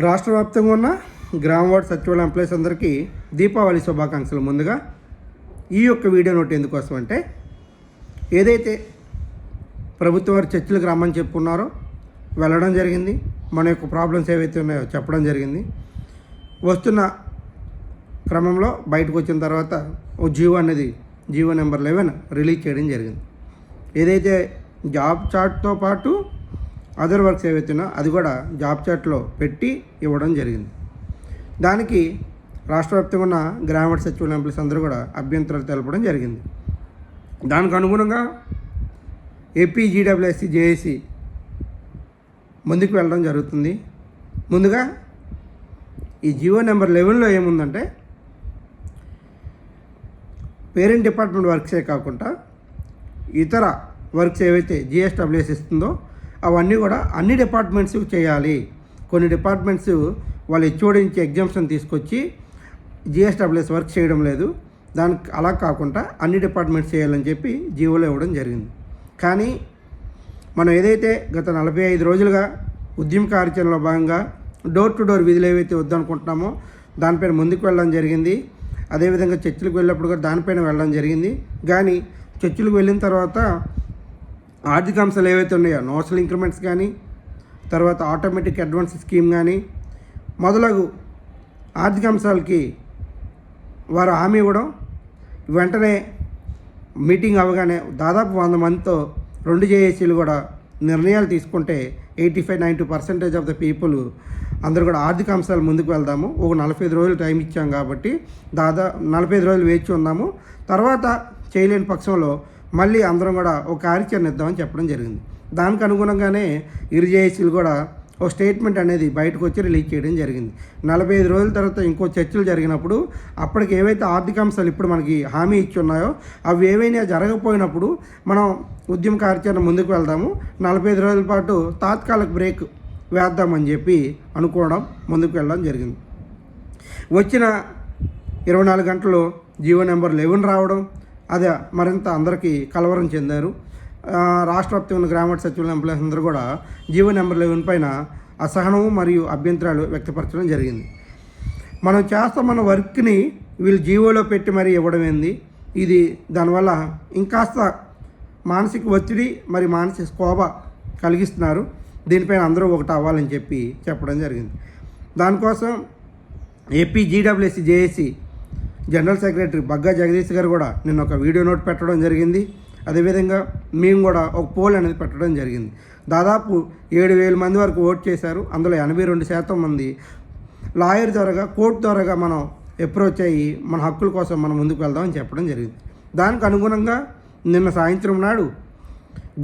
రాష్ట్ర వ్యాప్తంగా ఉన్న గ్రామ వార్డు సచివాలయ ఎంప్లాయీస్ అందరికీ దీపావళి శుభాకాంక్షలు. ముందుగా ఈ యొక్క వీడియో నోట్ ఎందుకోసం అంటే, ఏదైతే ప్రభుత్వం వారు చర్చలకు రమ్మని చెప్పుకున్నారో వెళ్ళడం జరిగింది. మన యొక్క ప్రాబ్లమ్స్ ఏవైతే ఉన్నాయో చెప్పడం జరిగింది. వస్తున్న క్రమంలో బయటకు వచ్చిన తర్వాత ఓ జీవో నెంబర్ 11 రిలీజ్ చేయడం జరిగింది. ఏదైతే జాబ్ చార్ట్తో పాటు అదర్ వర్క్స్ ఏవైతే ఉన్నాయో అది కూడా జాబ్ చార్ట్లో పెట్టి ఇవ్వడం జరిగింది. దానికి రాష్ట్ర వ్యాప్తంగా ఉన్న గ్రామ వార్డు సచివాలయ ఎంప్లాయీస్ అందరూ కూడా అభ్యంతరాలు తెలపడం జరిగింది. దానికి అనుగుణంగా ఏపీజీడబ్ల్యూఎస్సీ జేఏసీ ముందుకు వెళ్ళడం జరుగుతుంది. ముందుగా ఈ జీవో నెంబర్ 11లో ఏముందంటే, పేరెంట్ డిపార్ట్మెంట్ వర్క్సే కాకుండా ఇతర వర్క్స్ ఏవైతే జిఎస్డబ్ల్యూఎస్ ఇస్తుందో అవన్నీ కూడా అన్ని డిపార్ట్మెంట్స్కి చేయాలి. కొన్ని డిపార్ట్మెంట్స్ వాళ్ళు హెచ్ఓడి నుంచి ఎగ్జామ్షన్ తీసుకొచ్చి జిఎస్డబ్ల్యూఎస్ వర్క్ చేయడం లేదు. దానికి అలా కాకుండా అన్ని డిపార్ట్మెంట్స్ చేయాలని చెప్పి జీవోలో ఇవ్వడం జరిగింది. కానీ మనం ఏదైతే గత 45 రోజులుగా ఉద్యమ కార్యాచరణలో భాగంగా డోర్ టు డోర్ విధులు ఏవైతే వద్దనుకుంటున్నామో దానిపైన ముందుకు వెళ్ళడం జరిగింది. అదేవిధంగా చర్చలకు వెళ్ళినప్పుడు కూడా దానిపైన వెళ్ళడం జరిగింది. కానీ చర్చలకు వెళ్ళిన తర్వాత ఆర్థిక అంశాలు ఏవైతే ఉన్నాయో, నోషనల్ ఇంక్రిమెంట్స్ కానీ, తర్వాత ఆటోమేటిక్ అడ్వాన్స్ స్కీమ్ కానీ మొదలగు ఆర్థిక అంశాలకి వారు హామీ ఇవ్వడం, వెంటనే మీటింగ్ అవ్వగానే దాదాపు 100 మందితో 2 జేఏసీలు కూడా నిర్ణయాలు తీసుకుంటే 85-90% ఆఫ్ ద పీపుల్ అందరూ కూడా ఆర్థిక అంశాలు ముందుకు వెళ్దాము. ఒక 45 రోజులు టైం ఇచ్చాం కాబట్టి 45 రోజులు వేచి ఉన్నాము. తర్వాత చేయలేని పక్షంలో మళ్ళీ అందరం కూడా ఒక కార్యాచరణ ఇద్దామని చెప్పడం జరిగింది. దానికి అనుగుణంగానే ఇరు జేఏసీలు కూడా ఒక స్టేట్మెంట్ అనేది బయటకు వచ్చి రిలీజ్ చేయడం జరిగింది. 45 రోజుల తర్వాత ఇంకో చర్చలు జరిగినప్పుడు అప్పటికి ఏవైతే ఆర్థిక అంశాలు ఇప్పుడు మనకి హామీ ఇచ్చి ఉన్నాయో అవి ఏవైనా జరగకపోయినప్పుడు మనం ఉద్యమ కార్యాచరణ ముందుకు వెళ్దాము, 45 రోజుల పాటు తాత్కాలిక బ్రేక్ వేద్దామని చెప్పి అనుకోవడం, ముందుకు వెళ్ళడం జరిగింది. వచ్చిన 24 గంటలు జీవో నెంబర్ 11 రావడం అదే మరింత అందరికీ కలవరం చెందారు. రాష్ట్ర వ్యాప్తంగా ఉన్న గ్రామ వార్డు సచివాలయ ఎంప్లాయీస్ అందరూ కూడా జీవో నెంబర్ 11 పైన అసహనము మరియు అభ్యంతరాలు వ్యక్తపరచడం జరిగింది. మనం చేస్తామన్న వర్క్ని వీళ్ళు జీవోలో పెట్టి మరీ ఇవ్వడం ఏంది, ఇది దానివల్ల ఇంకాస్త మానసిక ఒత్తిడి మరి మానసిక క్షోభ కలిగిస్తున్నారు. దీనిపైన అందరూ ఒకటి అవ్వాలని చెప్పి చెప్పడం జరిగింది. దానికోసం ఏపీజీడబ్ల్యూఎస్సీ JAC general secretary Bagga Jagadish గారు కూడా నిన్న ఒక వీడియో నోట్ పెట్టడం జరిగింది. అదేవిధంగా మేము కూడా ఒక పోల్ అనేది పెట్టడం జరిగింది. దాదాపు 7,000 మంది వరకు ఓట్ చేశారు. అందులో 82% మంది లాయర్ ద్వారాగా, కోర్టు ద్వారాగా మనం అప్రోచ్ అయ్యి మన హక్కుల కోసం మనం ముందుకు వెళ్దామని చెప్పడం జరిగింది. దానికి అనుగుణంగా నిన్న సాయంత్రం నాడు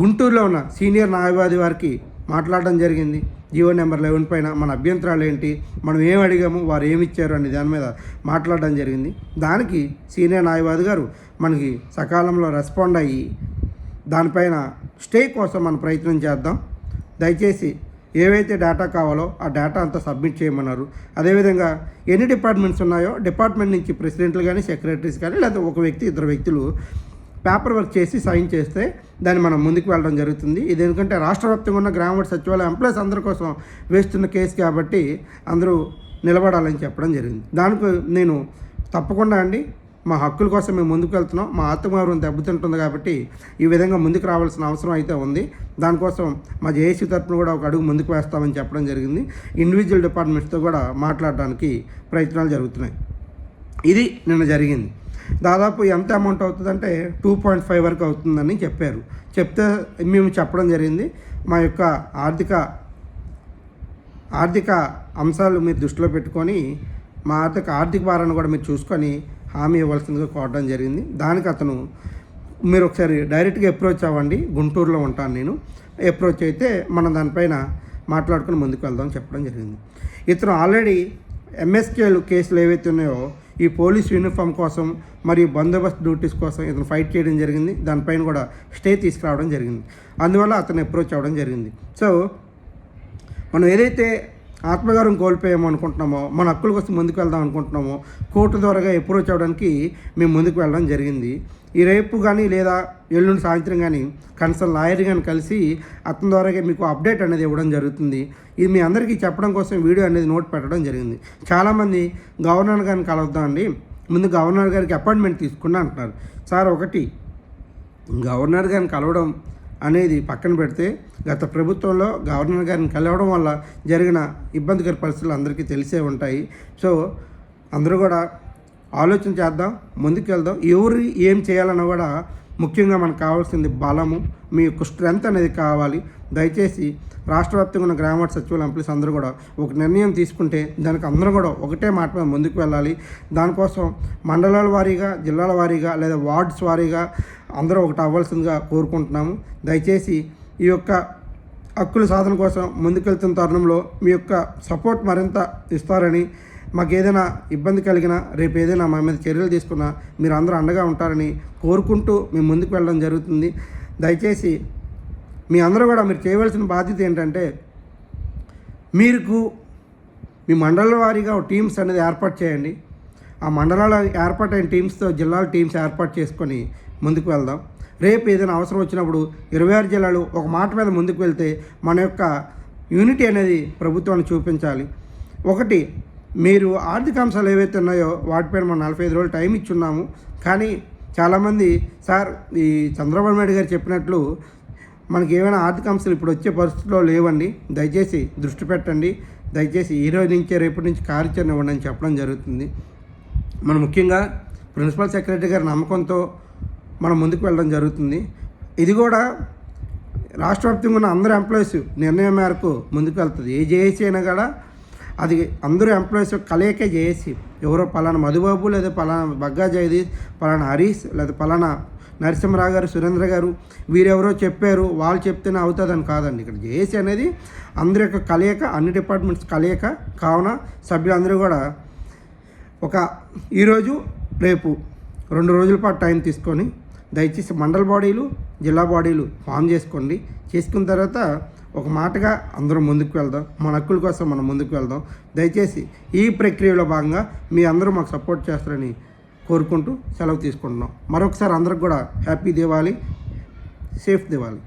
గుంటూరులో ఉన్న సీనియర్ న్యాయవాది వారికి మాట్లాడడం జరిగింది. జీవో నెంబర్ 11 పైన మన అభ్యంతరాలు ఏంటి, మనం ఏం అడిగాము, వారు ఏమి ఇచ్చారు అనే దాని మీద మాట్లాడడం జరిగింది. దానికి సీనియర్ న్యాయవాది గారు మనకి సకాలంలో రెస్పాండ్ అయ్యి దానిపైన స్టే కోసం మనం ప్రయత్నం చేద్దాం, దయచేసి ఏవైతే డేటా కావాలో ఆ డేటా అంతా సబ్మిట్ చేయమన్నారు. అదేవిధంగా ఎన్ని డిపార్ట్మెంట్స్ ఉన్నాయో డిపార్ట్మెంట్ నుంచి ప్రెసిడెంట్లు కానీ, సెక్రటరీస్ కానీ, లేదా ఒక వ్యక్తి 2 వ్యక్తులు పేపర్ వర్క్ చేసి సైన్ చేస్తే దాన్ని మనం ముందుకు వెళ్ళడం జరుగుతుంది. ఇది ఎందుకంటే రాష్ట్ర వ్యాప్తంగా ఉన్న గ్రామ వార్డు సచివాలయ ఎంప్లాయీస్ అందరి కోసం వేస్తున్న కేసు కాబట్టి అందరూ నిలబడాలని చెప్పడం జరిగింది. దానికి నేను తప్పకుండా మా హక్కుల కోసం మేము ముందుకు వెళ్తున్నాం, మా ఆత్మగౌరవం దెబ్బతింటుంది కాబట్టి ఈ విధంగా ముందుకు రావాల్సిన అవసరం అయితే ఉంది. దానికోసం మా జేఏసీ తరఫున కూడా ఒక అడుగు ముందుకు వేస్తామని చెప్పడం జరిగింది. ఇండివిజువల్ డిపార్ట్మెంట్స్తో కూడా మాట్లాడడానికి ప్రయత్నాలు జరుగుతున్నాయి. ఇది నిన్న జరిగింది. దాదాపు ఎంత అమౌంట్ అవుతుందంటే 2.5 వరకు అవుతుందని చెప్పారు. చెప్తే మేము చెప్పడం జరిగింది, మా యొక్క ఆర్థిక అంశాలు మీరు దృష్టిలో పెట్టుకొని మా ఆర్థిక భారాన్ని కూడా మీరు చూసుకొని హామీ ఇవ్వాల్సిందిగా కోరడం జరిగింది. దానికి అతను మీరు ఒకసారి డైరెక్ట్గా అప్రోచ్ అవ్వండి, గుంటూరులో ఉంటాను నేను, అప్రోచ్ అయితే మనం దానిపైన మాట్లాడుకుని ముందుకు వెళ్దామని చెప్పడం జరిగింది. ఇతను ఆల్రెడీ ఎంఎస్కేలు కేసులు ఏవైతే ఉన్నాయో ఈ పోలీస్ యూనిఫామ్ కోసం మరియు బందోబస్తు డ్యూటీస్ కోసం ఇతను ఫైట్ చేయడం జరిగింది. దానిపైన కూడా స్టే తీసుకురావడం జరిగింది. అందువల్ల అతను అప్రోచ్ అవ్వడం జరిగింది. సో మనం ఏదైతే ఆత్మగౌరవం కోల్పోయాము అనుకుంటున్నామో, మన హక్కుల కోసం ముందుకు వెళ్దాం అనుకుంటున్నామో, కోర్టు ద్వారాగా అప్రోచ్ అవ్వడానికి మేము ముందుకు వెళ్ళడం జరిగింది. ఈ రేపు కానీ లేదా ఎల్లుండి సాయంత్రం కానీ కన్సల్ట్ లాయర్ కానీ కలిసి అతని ద్వారాగా మీకు అప్డేట్ అనేది ఇవ్వడం జరుగుతుంది. ఇది మీ అందరికీ చెప్పడం కోసం వీడియో అనేది నోట్ పెట్టడం జరిగింది. చాలామంది గవర్నర్ గారిని కలుద్దామండి, ముందు గవర్నర్ గారికి అపాయింట్మెంట్ తీసుకున్నా అంటున్నారు. సార్, ఒకటి గవర్నర్ గారిని కలవడం అనేది పక్కన పెడితే, గత ప్రభుత్వంలో గవర్నర్ గారిని కలవడం వల్ల జరిగిన ఇబ్బందికర పరిస్థితులు అందరికీ తెలిసే ఉంటాయి. సో అందరూ కూడా ఆలోచన చేద్దాం, ముందుకు వెళ్దాం. ఎవరు ఏం చేయాలన్నా కూడా ముఖ్యంగా మనకు కావాల్సింది బలము, మీ యొక్క స్ట్రెంత్ అనేది కావాలి. దయచేసి రాష్ట్ర వ్యాప్తంగా ఉన్న గ్రామ సచివాలయ ఎంప్లాయీస్ అందరూ కూడా ఒక నిర్ణయం తీసుకుంటే దానికి అందరూ కూడా ఒకటే మాట మీద ముందుకు వెళ్ళాలి. దానికోసం మండలాల వారీగా, జిల్లాల వారీగా లేదా వార్డ్స్ వారీగా అందరూ ఒకటి అవ్వాల్సిందిగా కోరుకుంటున్నాము. దయచేసి ఈ యొక్క హక్కుల సాధన కోసం ముందుకెళ్తున్న తరుణంలో మీ యొక్క సపోర్ట్ మరింత ఇస్తారని, మాకు ఏదైనా ఇబ్బంది కలిగినా, రేపు ఏదైనా మా మీద చర్యలు తీసుకున్నా మీరు అందరూ అండగా ఉంటారని కోరుకుంటూ మేము ముందుకు వెళ్ళడం జరుగుతుంది. దయచేసి మీ అందరూ కూడా మీరు చేయవలసిన బాధ్యత ఏంటంటే, మీ మండలాల వారీగా టీమ్స్ అనేది ఏర్పాటు చేయండి. ఆ మండలాల ఏర్పాటైన టీమ్స్తో జిల్లాల టీమ్స్ ఏర్పాటు చేసుకొని ముందుకు వెళ్దాం. రేపు ఏదైనా అవసరం వచ్చినప్పుడు 26 జిల్లాలు ఒక మాట మీద ముందుకు వెళ్తే మన యొక్క యూనిటీ అనేది ప్రభుత్వాన్ని చూపించాలి. ఒకటి, మీరు ఆర్థిక అంశాలు ఏవైతే ఉన్నాయో వాటిపైన మనం 45 రోజులు టైం ఇచ్చున్నాము. కానీ చాలామంది సార్, ఈ చంద్రబాబు నాయుడు గారు చెప్పినట్లు మనకి ఏమైనా ఆర్థిక అంశాలు ఇప్పుడు వచ్చే పరిస్థితుల్లో లేవండి, దయచేసి దృష్టి పెట్టండి, దయచేసి ఈ రోజు నుంచే రేపటి నుంచి కార్యాచరణ ఇవ్వండి అని చెప్పడం జరుగుతుంది. మనం ముఖ్యంగా ప్రిన్సిపల్ సెక్రటరీ గారి నమ్మకంతో మనం ముందుకు వెళ్ళడం జరుగుతుంది. ఇది కూడా రాష్ట్ర వ్యాప్తంగా ఉన్న అందరూ ఎంప్లాయీస్ నిర్ణయం మేరకు ముందుకు వెళ్తుంది. ఏ జేఏసీ అయినా కూడా అది అందరూ ఎంప్లాయీస్ కలయికే జేఏసీ. ఎవరో పలానా మధుబాబు, లేదా పలానా బగ్గా జగదీష్, పలానా హరీష్, లేదా పలానా నరసింహరావు గారు, సురేంద్ర గారు వీరెవరో చెప్పారు, వాళ్ళు చెప్తేనే అవుతుందని కాదండి. ఇక్కడ జేఏసీ అనేది అందరి యొక్క కలయిక, అన్ని డిపార్ట్మెంట్స్ కలయిక. కావున సభ్యులందరూ కూడా ఈరోజు రేపు 2 రోజుల పాటు టైం తీసుకొని దయచేసి మండల బాడీలు, జిల్లా బాడీలు ఫామ్ చేసుకోండి. చేసుకున్న తర్వాత ఒక మాటగా అందరం ముందుకు వెళ్దాం, మన హక్కుల కోసం మనం ముందుకు వెళ్దాం. దయచేసి ఈ ప్రక్రియలో భాగంగా మీ అందరూ మాకు సపోర్ట్ చేస్తారని కోరుకుంటూ సెలవు తీసుకుంటున్నాం. మరొకసారి అందరికి కూడా హ్యాపీ దివాళీ, సేఫ్ దివాళీ.